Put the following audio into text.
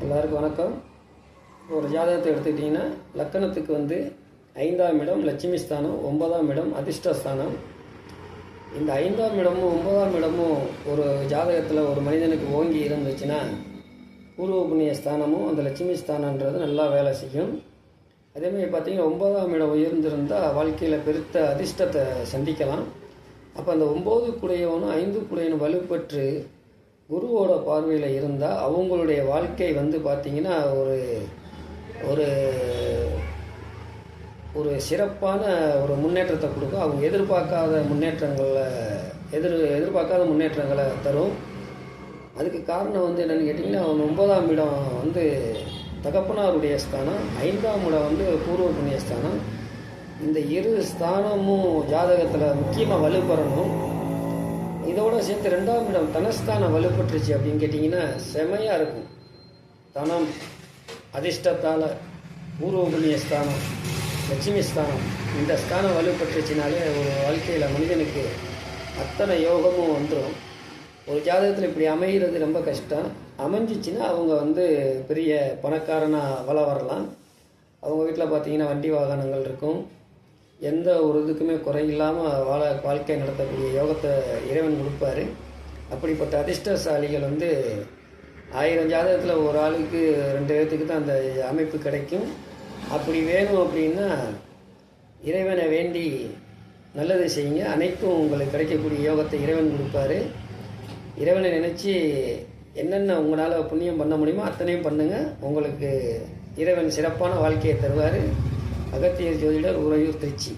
எல்லாருக்கும் வணக்கம். ஒரு ஜாதகத்தை எடுத்துக்கிட்டிங்கன்னா லக்கணத்துக்கு வந்து 5ஆம் இடம் லட்சுமி ஸ்தானம், 9ஆம் இடம் அதிர்ஷ்டஸ்தானம். இந்த 5ஆம் இடமும் 9ஆம் இடமும் ஒரு ஜாதகத்தில் ஒரு மனிதனுக்கு ஓங்கி இருந்துச்சுன்னா பூர்வ புண்ணிய ஸ்தானமும் அந்த லட்சுமி ஸ்தானன்றது நல்லா வேலை செய்யும். அதேமாதிரி பார்த்திங்கன்னா 9ஆம் இடம் உயர்ந்திருந்தால் வாழ்க்கையில் பெருத்த அதிர்ஷ்டத்தை சந்திக்கலாம். அப்போ அந்த 9 குடையவனும் 5 குடையவனும் வலுப்பெற்று குருவோட பார்வையில் இருந்தால் அவங்களுடைய வாழ்க்கை வந்து பார்த்திங்கன்னா ஒரு ஒரு ஒரு சிறப்பான ஒரு முன்னேற்றத்தை கொடுக்கும். அவங்க எதிர்பார்க்காத முன்னேற்றங்களை தரும். அதுக்கு காரணம் வந்து என்னென்னு கேட்டிங்கன்னா, அவன் 9ஆம் இடம் வந்து தகப்பனாருடைய ஸ்தானம், 5ஆம் இடம் வந்து பூர்வ புண்ணிய ஸ்தானம். இந்த இரு ஸ்தானமும் ஜாதகத்தில் முக்கியமாக வலுப்பெறணும். இதோடு சேர்த்து 2ஆம் இடம் தனஸ்தானம் வலுப்பட்டுருச்சு அப்படின்னு கேட்டிங்கன்னா செமையாக இருக்கும். தனம் அதிர்ஷ்டத்தால் பூர்வ புண்ணிய ஸ்தானம், லட்சுமி ஸ்தானம், இந்த ஸ்தானம் வலுப்பட்டுருச்சுனாலே ஒரு வாழ்க்கையில் மனிதனுக்கு அத்தனை யோகமும் வந்துடும். ஒரு ஜாதகத்தில் இப்படி அமைகிறது ரொம்ப கஷ்டம். அமைஞ்சிச்சின்னா அவங்க வந்து பெரிய பணக்காரனாக வரலாம். அவங்க வீட்டில் பார்த்திங்கன்னா வண்டி வாகனங்கள் இருக்கும். எந்த ஒரு இதுக்குமே குறையில்லாமல் வாழ்க்கை நடத்தக்கூடிய யோகத்தை இறைவன் கொடுப்பாரு. அப்படிப்பட்ட அதிர்ஷ்டசாலிகள் வந்து 1000 ஜாதகத்தில் ஒரு ஆளுக்கு 2 பேர்த்துக்கு தான் அந்த அமைப்பு கிடைக்கும். அப்படி வேணும் அப்படின்னா இறைவனை வேண்டி நல்லது செய்யுங்க. அனைத்தும் உங்களுக்கு கிடைக்கக்கூடிய யோகத்தை இறைவன் கொடுப்பாரு. இறைவனை நினச்சி என்னென்ன உங்களால் புண்ணியம் பண்ண முடியுமோ அத்தனையும் பண்ணுங்கள். உங்களுக்கு இறைவன் சிறப்பான வாழ்க்கையை தருவார். அகத்தியர் ஜோதிடர், உறையூர், திருச்சி.